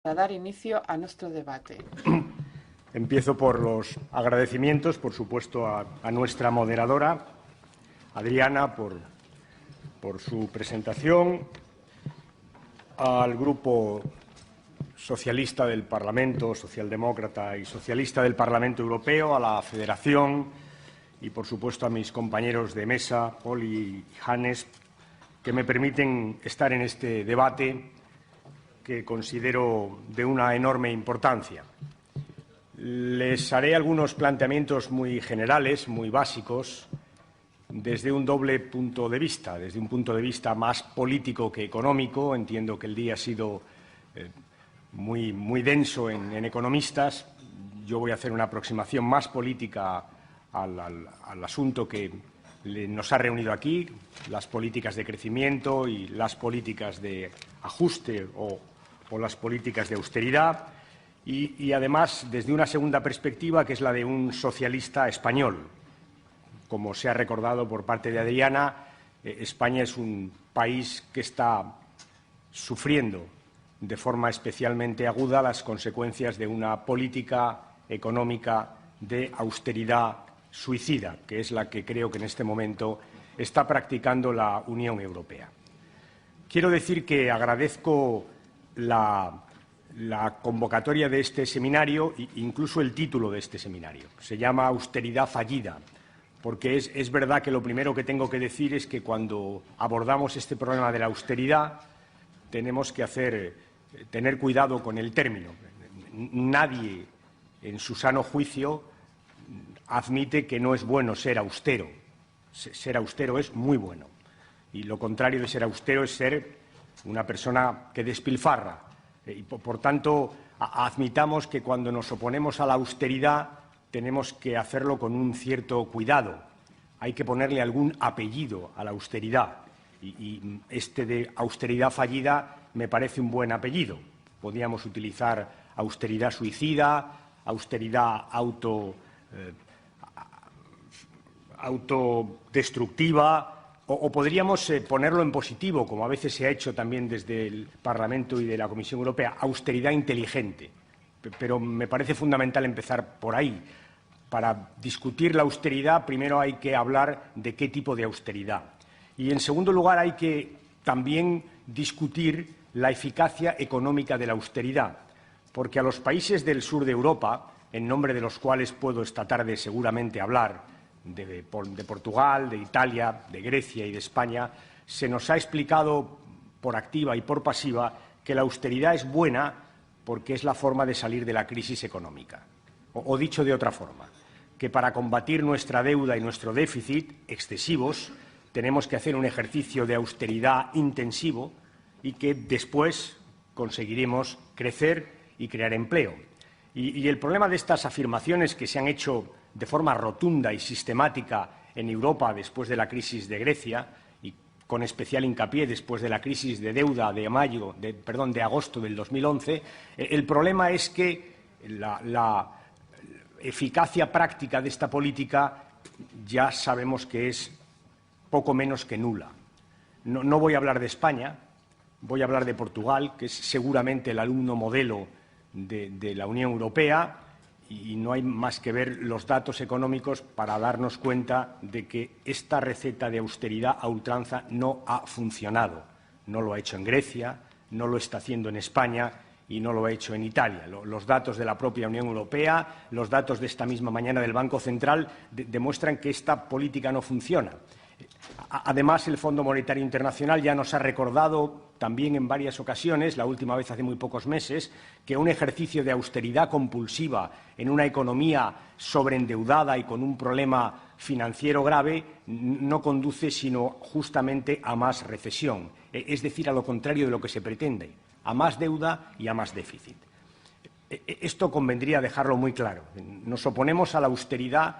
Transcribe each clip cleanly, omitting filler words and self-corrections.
Para dar inicio a nuestro debate. Empiezo por los agradecimientos, por supuesto, a nuestra moderadora, Adriana, por su presentación, al Grupo Socialista del Parlamento, Socialdemócrata y Socialista del Parlamento Europeo, a la Federación y, por supuesto, a mis compañeros de mesa, Poli y Hannes, que me permiten estar en este debate que considero de una enorme importancia. Les haré algunos planteamientos muy generales, muy básicos, desde un doble punto de vista. Desde un punto de vista más político que económico. Entiendo que el día ha sido muy denso en economistas. Yo voy a hacer una aproximación más política al asunto que nos ha reunido aquí, las políticas de crecimiento y las políticas de ajuste o las políticas de austeridad y, además, desde una segunda perspectiva, que es la de un socialista español. Como se ha recordado por parte de Adriana, España es un país que está sufriendo de forma especialmente aguda las consecuencias de una política económica de austeridad suicida, que es la que creo que en este momento está practicando la Unión Europea. Quiero decir que agradezco la convocatoria de este seminario e incluso el título de este seminario. Se llama Austeridad fallida, porque es verdad que lo primero que tengo que decir es que cuando abordamos este problema de la austeridad tenemos que tener cuidado con el término. Nadie, en su sano juicio, admite que no es bueno ser austero. Ser austero es muy bueno. Y lo contrario de ser austero es ser una persona que despilfarra. Y, por tanto, admitamos que cuando nos oponemos a la austeridad tenemos que hacerlo con un cierto cuidado. Hay que ponerle algún apellido a la austeridad. Y este de austeridad fallida me parece un buen apellido. Podríamos utilizar austeridad suicida, austeridad autodestructiva, o podríamos ponerlo en positivo, como a veces se ha hecho también desde el Parlamento y de la Comisión Europea, austeridad inteligente. Pero me parece fundamental empezar por ahí. Para discutir la austeridad, primero hay que hablar de qué tipo de austeridad. Y, en segundo lugar, hay que también discutir la eficacia económica de la austeridad, porque a los países del sur de Europa, en nombre de los cuales puedo esta tarde seguramente hablar, de Portugal, de Italia, de Grecia y de España, se nos ha explicado por activa y por pasiva que la austeridad es buena porque es la forma de salir de la crisis económica. O dicho de otra forma, que para combatir nuestra deuda y nuestro déficit excesivos tenemos que hacer un ejercicio de austeridad intensivo y que después conseguiremos crecer y crear empleo. Y el problema de estas afirmaciones que se han hecho de forma rotunda y sistemática en Europa después de la crisis de Grecia y con especial hincapié después de la crisis de deuda de agosto del 2011, el problema es que la eficacia práctica de esta política ya sabemos que es poco menos que nula. No voy a hablar de España, voy a hablar de Portugal, que es seguramente el alumno modelo de la Unión Europea, y no hay más que ver los datos económicos para darnos cuenta de que esta receta de austeridad a ultranza no ha funcionado. No lo ha hecho en Grecia, no lo está haciendo en España y no lo ha hecho en Italia. Los datos de la propia Unión Europea, los datos de esta misma mañana del Banco Central demuestran que esta política no funciona. Además, el Fondo Monetario Internacional ya nos ha recordado también en varias ocasiones, la última vez hace muy pocos meses, que un ejercicio de austeridad compulsiva en una economía sobreendeudada y con un problema financiero grave no conduce sino justamente a más recesión, es decir, a lo contrario de lo que se pretende, a más deuda y a más déficit. Esto convendría dejarlo muy claro. Nos oponemos a la austeridad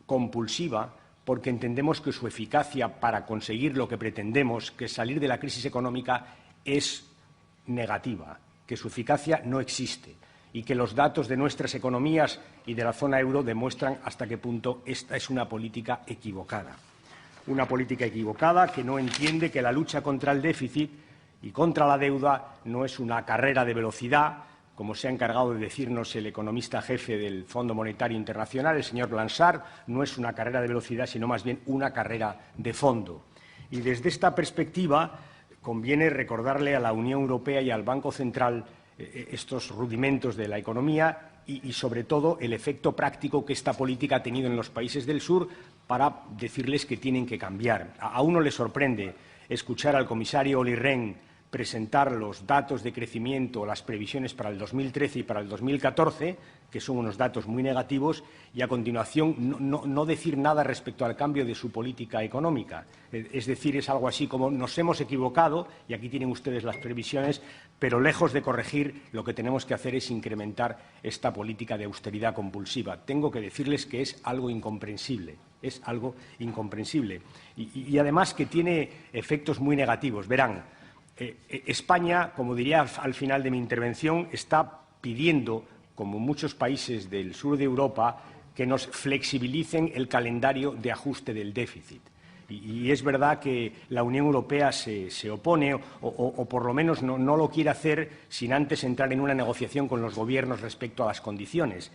compulsiva porque entendemos que su eficacia para conseguir lo que pretendemos, que es salir de la crisis económica, es negativa, que su eficacia no existe y que los datos de nuestras economías y de la zona euro demuestran hasta qué punto esta es una política equivocada. Una política equivocada que no entiende que la lucha contra el déficit y contra la deuda no es una carrera de velocidad, como se ha encargado de decirnos el economista jefe del Fondo Monetario Internacional, el señor Blanchard, no es una carrera de velocidad, sino más bien una carrera de fondo. Y desde esta perspectiva conviene recordarle a la Unión Europea y al Banco Central estos rudimentos de la economía y, sobre todo, el efecto práctico que esta política ha tenido en los países del sur para decirles que tienen que cambiar. A uno le sorprende escuchar al comisario Olli Rehn presentar los datos de crecimiento, las previsiones para el 2013 y para el 2014, que son unos datos muy negativos, y a continuación no decir nada respecto al cambio de su política económica. Es decir, es algo así como nos hemos equivocado, y aquí tienen ustedes las previsiones, pero lejos de corregir, lo que tenemos que hacer es incrementar esta política de austeridad compulsiva. Tengo que decirles que es algo incomprensible. Es algo incomprensible. Y además que tiene efectos muy negativos. Verán, España, como diría al final de mi intervención, está pidiendo, como muchos países del sur de Europa, que nos flexibilicen el calendario de ajuste del déficit. Y es verdad que la Unión Europea se opone o por lo menos no lo quiere hacer sin antes entrar en una negociación con los gobiernos respecto a las condiciones.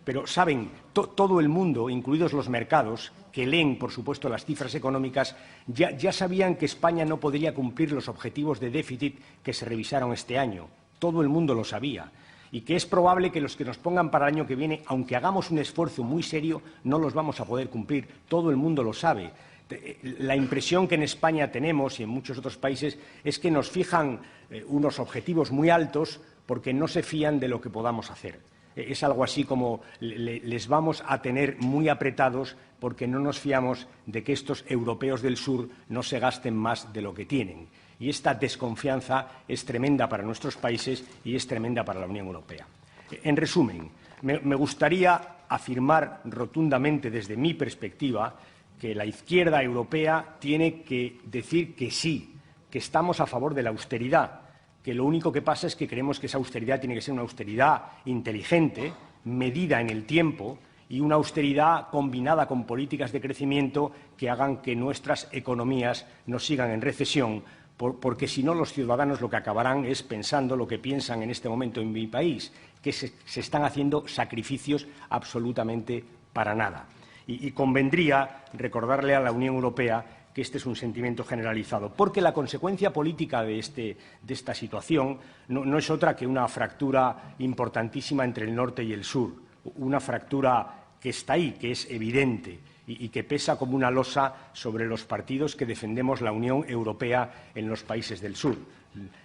Pero, saben, todo el mundo, incluidos los mercados, que leen, por supuesto, las cifras económicas, ya sabían que España no podría cumplir los objetivos de déficit que se revisaron este año. Todo el mundo lo sabía. Y que es probable que los que nos pongan para el año que viene, aunque hagamos un esfuerzo muy serio, no los vamos a poder cumplir. Todo el mundo lo sabe. La impresión que en España tenemos y en muchos otros países es que nos fijan unos objetivos muy altos porque no se fían de lo que podamos hacer. Es algo así como les vamos a tener muy apretados porque no nos fiamos de que estos europeos del sur no se gasten más de lo que tienen. Y esta desconfianza es tremenda para nuestros países y es tremenda para la Unión Europea. En resumen, me gustaría afirmar rotundamente desde mi perspectiva que la izquierda europea tiene que decir que sí, que estamos a favor de la austeridad, que lo único que pasa es que creemos que esa austeridad tiene que ser una austeridad inteligente, medida en el tiempo y una austeridad combinada con políticas de crecimiento que hagan que nuestras economías no sigan en recesión, porque si no los ciudadanos lo que acabarán es pensando lo que piensan en este momento en mi país, que se están haciendo sacrificios absolutamente para nada. Y convendría recordarle a la Unión Europea que este es un sentimiento generalizado, porque la consecuencia política de esta situación no es otra que una fractura importantísima entre el norte y el sur, una fractura que está ahí, que es evidente y que pesa como una losa sobre los partidos que defendemos la Unión Europea en los países del sur.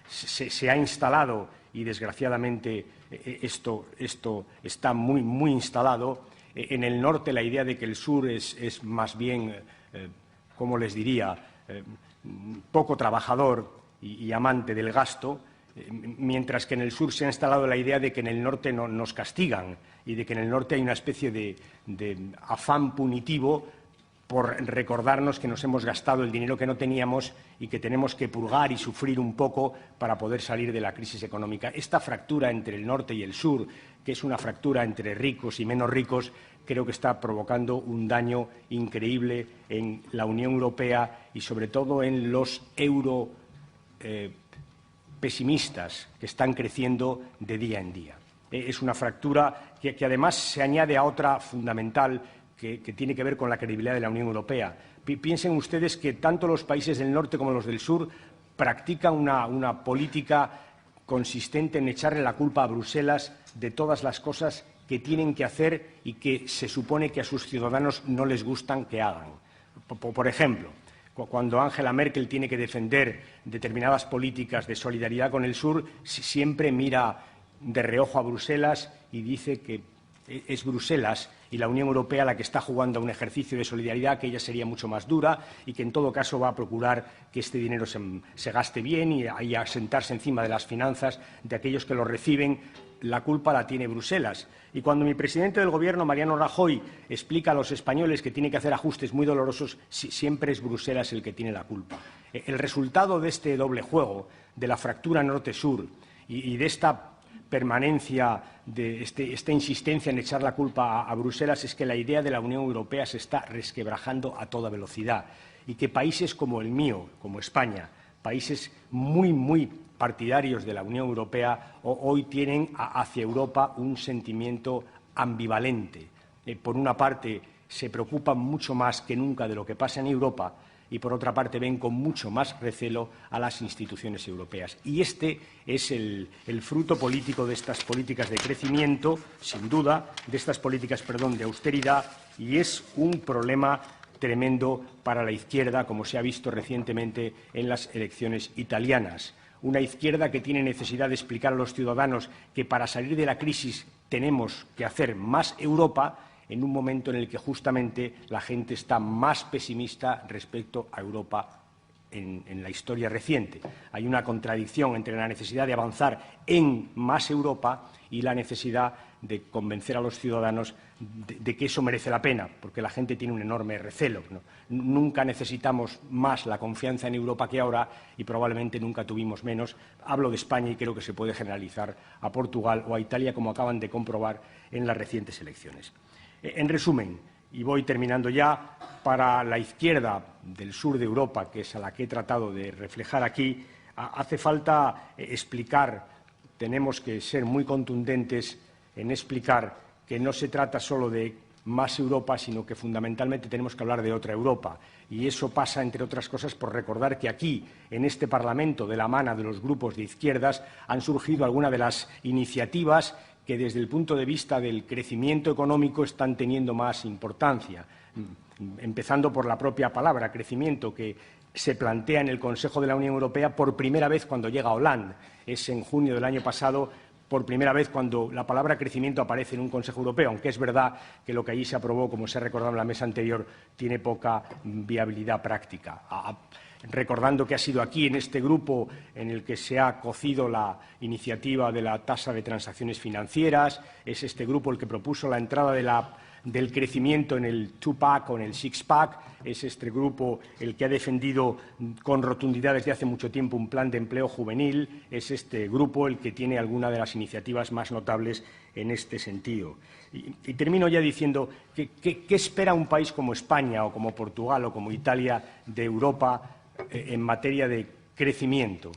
Se ha instalado, y desgraciadamente esto está muy instalado, en el norte la idea de que el sur es más bien ¿cómo les diría?, poco trabajador y amante del gasto, mientras que en el sur se ha instalado la idea de que en el norte nos castigan y de que en el norte hay una especie de afán punitivo por recordarnos que nos hemos gastado el dinero que no teníamos y que tenemos que purgar y sufrir un poco para poder salir de la crisis económica. Esta fractura entre el norte y el sur, que es una fractura entre ricos y menos ricos, creo que está provocando un daño increíble en la Unión Europea y, sobre todo, en los pesimistas que están creciendo de día en día. Es una fractura que además se añade a otra fundamental que tiene que ver con la credibilidad de la Unión Europea. Piensen ustedes que tanto los países del norte como los del sur practican una política consistente en echarle la culpa a Bruselas de todas las cosas que tienen que hacer y que se supone que a sus ciudadanos no les gustan que hagan. Por ejemplo, cuando Angela Merkel tiene que defender determinadas políticas de solidaridad con el sur, siempre mira de reojo a Bruselas y dice que es Bruselas y la Unión Europea la que está jugando a un ejercicio de solidaridad, que ella sería mucho más dura y que en todo caso va a procurar que este dinero se gaste bien y a sentarse encima de las finanzas de aquellos que lo reciben. La culpa la tiene Bruselas. Y cuando mi presidente del Gobierno, Mariano Rajoy, explica a los españoles que tiene que hacer ajustes muy dolorosos, siempre es Bruselas el que tiene la culpa. El resultado de este doble juego, de la fractura norte-sur y de esta permanencia, de esta insistencia en echar la culpa a Bruselas, es que la idea de la Unión Europea se está resquebrajando a toda velocidad y que países como el mío, como España, Países muy partidarios de la Unión Europea hoy tienen hacia Europa un sentimiento ambivalente. Por una parte, se preocupan mucho más que nunca de lo que pasa en Europa y, por otra parte, ven con mucho más recelo a las instituciones europeas. Y este es el fruto político de estas políticas de crecimiento, sin duda, de estas políticas, de austeridad, y es un problema tremendo para la izquierda, como se ha visto recientemente en las elecciones italianas. Una izquierda que tiene necesidad de explicar a los ciudadanos que para salir de la crisis tenemos que hacer más Europa, en un momento en el que justamente la gente está más pesimista respecto a Europa en la historia reciente. Hay una contradicción entre la necesidad de avanzar en más Europa y la necesidad de convencer a los ciudadanos de que eso merece la pena, porque la gente tiene un enorme recelo, ¿no? Nunca necesitamos más la confianza en Europa que ahora y probablemente nunca tuvimos menos. Hablo de España y creo que se puede generalizar a Portugal o a Italia, como acaban de comprobar en las recientes elecciones. En resumen, y voy terminando ya, para la izquierda del sur de Europa, que es a la que he tratado de reflejar aquí, hace falta explicar, tenemos que ser muy contundentes en explicar que no se trata solo de más Europa, sino que fundamentalmente tenemos que hablar de otra Europa. Y eso pasa, entre otras cosas, por recordar que aquí, en este Parlamento, de la mano de los grupos de izquierdas, han surgido algunas de las iniciativas que desde el punto de vista del crecimiento económico están teniendo más importancia, empezando por la propia palabra crecimiento, que se plantea en el Consejo de la Unión Europea por primera vez cuando llega Hollande. Es en junio del año pasado, por primera vez cuando la palabra crecimiento aparece en un Consejo Europeo, aunque es verdad que lo que allí se aprobó, como se ha recordado en la mesa anterior, tiene poca viabilidad práctica. Recordando que ha sido aquí, en este grupo, en el que se ha cocido la iniciativa de la tasa de transacciones financieras, es este grupo el que propuso la entrada del crecimiento en el two-pack o en el six-pack, es este grupo el que ha defendido con rotundidad desde hace mucho tiempo un plan de empleo juvenil, es este grupo el que tiene alguna de las iniciativas más notables en este sentido. Y termino ya diciendo ¿qué espera un país como España o como Portugal o como Italia de Europa en materia de crecimiento,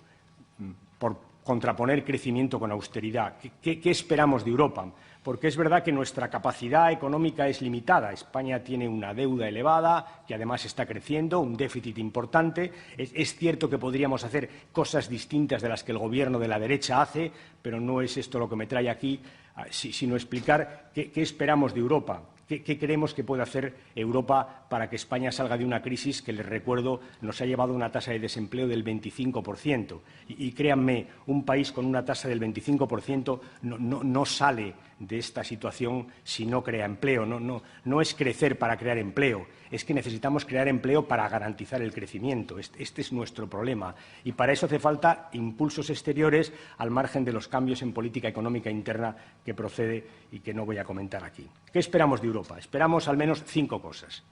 por contraponer crecimiento con austeridad? ¿Qué esperamos de Europa? Porque es verdad que nuestra capacidad económica es limitada. España tiene una deuda elevada, que además está creciendo, un déficit importante. Es cierto que podríamos hacer cosas distintas de las que el Gobierno de la derecha hace, pero no es esto lo que me trae aquí, sino explicar qué esperamos de Europa. ¿Qué creemos que puede hacer Europa para que España salga de una crisis que, les recuerdo, nos ha llevado a una tasa de desempleo del 25%? Y créanme, un país con una tasa del 25% no sale de esta situación si no crea empleo. No es crecer para crear empleo, es que necesitamos crear empleo para garantizar el crecimiento. Este es nuestro problema. Y para eso hace falta impulsos exteriores al margen de los cambios en política económica interna que procede y que no voy a comentar aquí. ¿Qué esperamos de Europa? Esperamos al menos 5 cosas.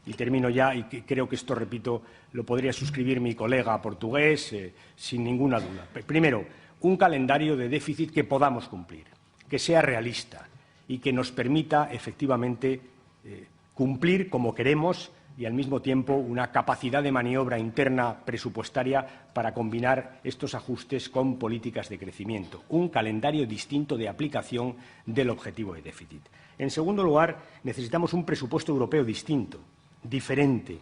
Y termino ya, y creo que esto, repito, lo podría suscribir mi colega portugués sin ninguna duda. Primero, un calendario de déficit que podamos cumplir, que sea realista y que nos permita efectivamente cumplir como queremos y al mismo tiempo una capacidad de maniobra interna presupuestaria para combinar estos ajustes con políticas de crecimiento. Un calendario distinto de aplicación del objetivo de déficit. En segundo lugar, necesitamos un presupuesto europeo distinto, diferente.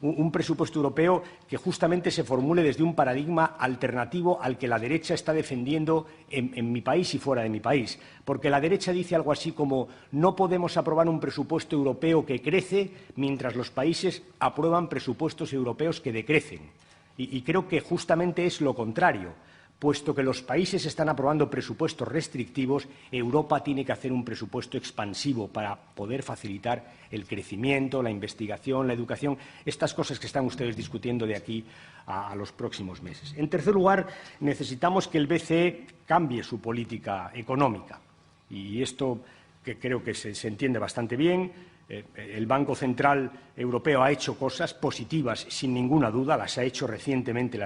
Un presupuesto europeo que justamente se formule desde un paradigma alternativo al que la derecha está defendiendo en mi país y fuera de mi país. Porque la derecha dice algo así como no podemos aprobar un presupuesto europeo que crece mientras los países aprueban presupuestos europeos que decrecen. Y creo que justamente es lo contrario. Puesto que los países están aprobando presupuestos restrictivos, Europa tiene que hacer un presupuesto expansivo para poder facilitar el crecimiento, la investigación, la educación, estas cosas que están ustedes discutiendo de aquí a los próximos meses. En tercer lugar, necesitamos que el BCE cambie su política económica. Y esto que creo que se entiende bastante bien. El Banco Central Europeo ha hecho cosas positivas, sin ninguna duda, las ha hecho recientemente,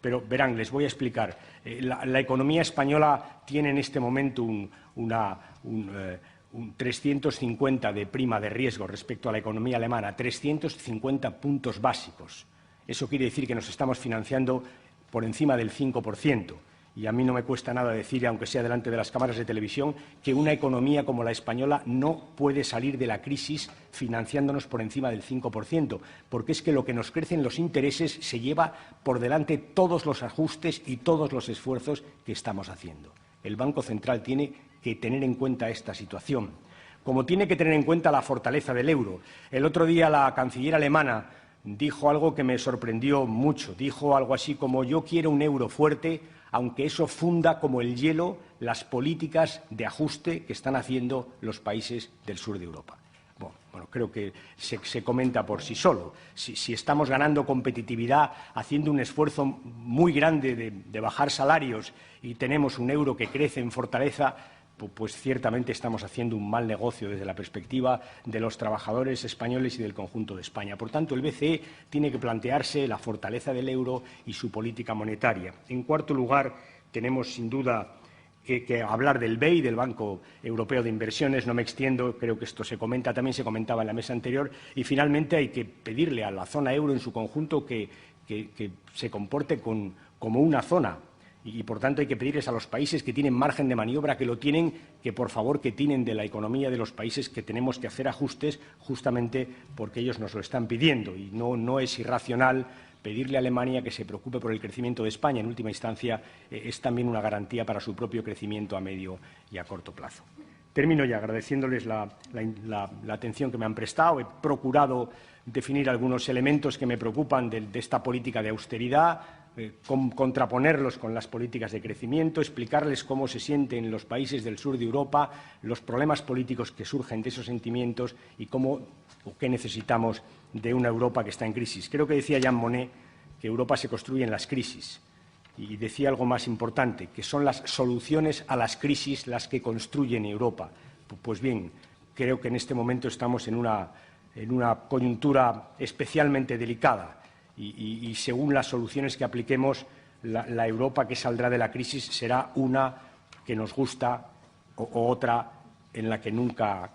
pero verán, les voy a explicar. La economía española tiene en este momento un 350 de prima de riesgo respecto a la economía alemana, 350 puntos básicos. Eso quiere decir que nos estamos financiando por encima del 5%. Y a mí no me cuesta nada decir, aunque sea delante de las cámaras de televisión, que una economía como la española no puede salir de la crisis financiándonos por encima del 5%, porque es que lo que nos crecen los intereses se lleva por delante todos los ajustes y todos los esfuerzos que estamos haciendo. El Banco Central tiene que tener en cuenta esta situación, como tiene que tener en cuenta la fortaleza del euro. El otro día la canciller alemana dijo algo que me sorprendió mucho. Dijo algo así como: yo quiero un euro fuerte, aunque eso funda como el hielo las políticas de ajuste que están haciendo los países del sur de Europa. Bueno, creo que se comenta por sí solo. Si estamos ganando competitividad, haciendo un esfuerzo muy grande de bajar salarios y tenemos un euro que crece en fortaleza, pues ciertamente estamos haciendo un mal negocio desde la perspectiva de los trabajadores españoles y del conjunto de España. Por tanto, el BCE tiene que plantearse la fortaleza del euro y su política monetaria. En cuarto lugar, tenemos sin duda que hablar del BEI, del Banco Europeo de Inversiones. No me extiendo, creo que esto también se comentaba en la mesa anterior. Y finalmente hay que pedirle a la zona euro en su conjunto que se comporte como una zona. Y, por tanto, hay que pedirles a los países que tienen margen de maniobra, que lo tienen, que, por favor, que tienen de la economía de los países que tenemos que hacer ajustes justamente porque ellos nos lo están pidiendo. Y no es irracional pedirle a Alemania que se preocupe por el crecimiento de España. En última instancia, es también una garantía para su propio crecimiento a medio y a corto plazo. Termino ya agradeciéndoles la atención que me han prestado. He procurado definir algunos elementos que me preocupan de esta política de austeridad, contraponerlos con las políticas de crecimiento, explicarles cómo se sienten los países del sur de Europa, los problemas políticos que surgen de esos sentimientos y qué necesitamos de una Europa que está en crisis. Creo que decía Jean Monnet que Europa se construye en las crisis. Y decía algo más importante, que son las soluciones a las crisis las que construyen Europa. Pues bien, creo que en este momento estamos en una coyuntura especialmente delicada y según las soluciones que apliquemos, la Europa que saldrá de la crisis será una que nos gusta o otra en la que nunca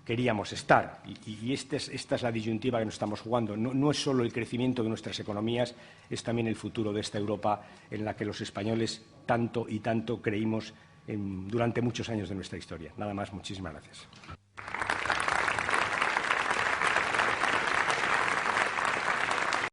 queríamos estar. Y esta es la disyuntiva que nos estamos jugando. No es solo el crecimiento de nuestras economías, es también el futuro de esta Europa en la que los españoles tanto y tanto creímos durante muchos años de nuestra historia. Nada más, muchísimas gracias.